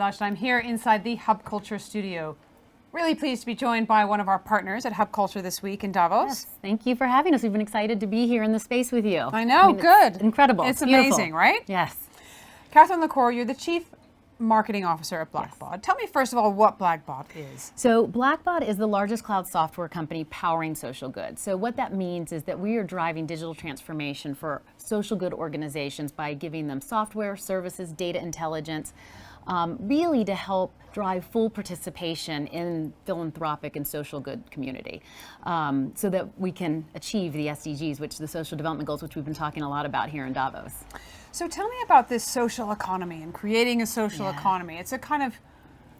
Lush, and I'm here inside the Hub Culture studio. Really pleased to be joined by one of our partners at Hub Culture this week in Davos. Yes, thank you for having us. We've been excited to be here in the space with you. I know, good. It's incredible. It's beautiful. amazing, right? Yes. Catherine LaCour, you're the Chief Marketing Officer at Blackbaud. Yes. Tell me first of all what Blackbaud is. So Blackbaud is the largest cloud software company powering social good. So what that means is that we are driving digital transformation for social good organizations by giving them software, services, data intelligence, really to help drive full participation in philanthropic and social good community, so that we can achieve the SDGs, which the Social Development Goals, which we've been talking a lot about here in Davos. So tell me about this social economy and creating a social economy. It's a kind of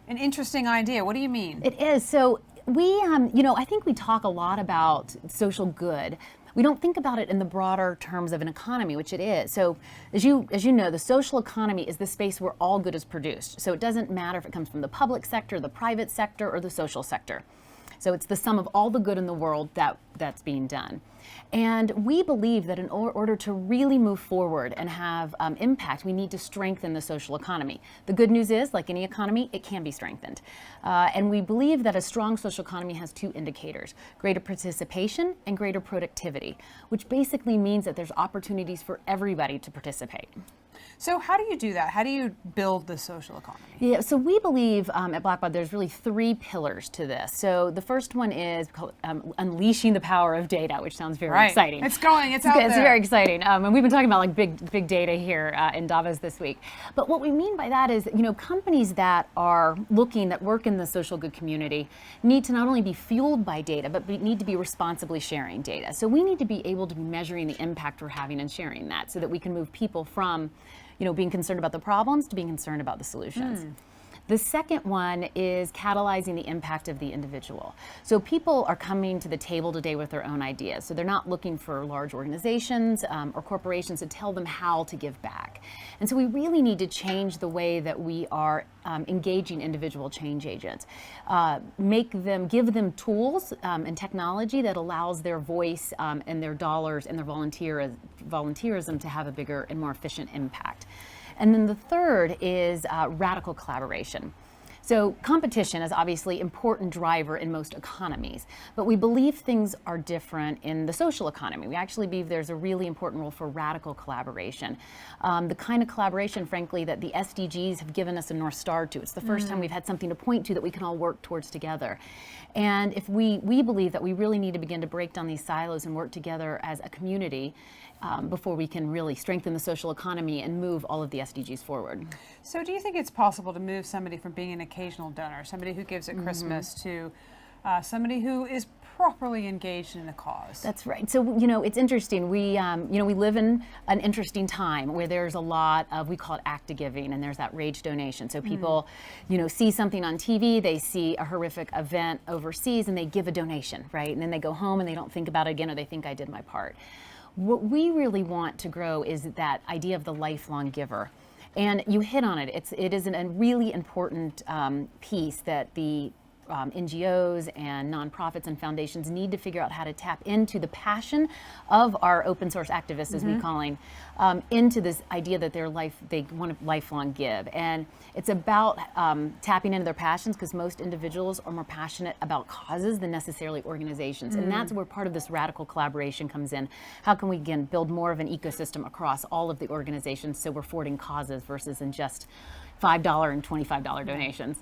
an interesting idea. What do you mean? It is. So we, I think we talk a lot about social good. We don't think about it in the broader terms of an economy, which it is. So as you know, the social economy is the space where all good is produced. So it doesn't matter if it comes from the public sector, the private sector, or the social sector. So it's the sum of all the good in the world that's being done. And we believe that in order to really move forward and have impact, we need to strengthen the social economy. The good news is, like any economy, it can be strengthened. And we believe that a strong social economy has two indicators: greater participation and greater productivity, which basically means that there's opportunities for everybody to participate. So how do you do that? How do you build the social economy? Yeah, so we believe at Blackbaud there's really three pillars to this. So the first one is called unleashing the power of data, which sounds very exciting. It's out there. It's very exciting. And we've been talking about like big data here in Davos this week. But what we mean by that is, companies that work in the social good community need to not only be fueled by data, but need to be responsibly sharing data. So we need to be able to be measuring the impact we're having and sharing that, so that we can move people from being concerned about the problems to being concerned about the solutions. The second one is catalyzing the impact of the individual. So people are coming to the table today with their own ideas. So they're not looking for large organizations or corporations to tell them how to give back. And so we really need to change the way that we are engaging individual change agents. Give them tools and technology that allows their voice and their dollars and their volunteerism to have a bigger and more efficient impact. And then the third is radical collaboration. So competition is obviously an important driver in most economies, but we believe things are different in the social economy. We actually believe there's a really important role for radical collaboration. The kind of collaboration, frankly, that the SDGs have given us a North Star to. It's the first time we've had something to point to that we can all work towards together. And if we believe that we really need to begin to break down these silos and work together as a community before we can really strengthen the social economy and move all of the SDGs forward. So do you think it's possible to move somebody from being an occasional donor, somebody who gives at Christmas, to somebody who is properly engaged in a cause? That's right. So, it's interesting. We live in an interesting time where there's a lot of, we call it act giving, and there's that rage donation. So people, see something on TV, they see a horrific event overseas, and they give a donation, right? And then they go home and they don't think about it again, or they think I did my part. What we really want to grow is that idea of the lifelong giver. And you hit on it. It is a really important piece that the NGOs and nonprofits and foundations need to figure out how to tap into the passion of our open source activists, as we calling, into this idea that they want to lifelong give. And it's about tapping into their passions, because most individuals are more passionate about causes than necessarily organizations. And that's where part of this radical collaboration comes in. How can we, again, build more of an ecosystem across all of the organizations so we're forwarding causes versus in just $5 and $25 donations.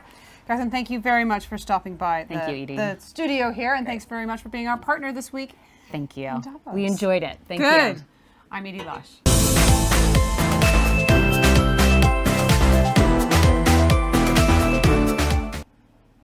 Catherine, thank you very much for stopping by the studio here, and thanks very much for being our partner this week. Thank you. We enjoyed it. Thank you. Good. I'm Edie Lush.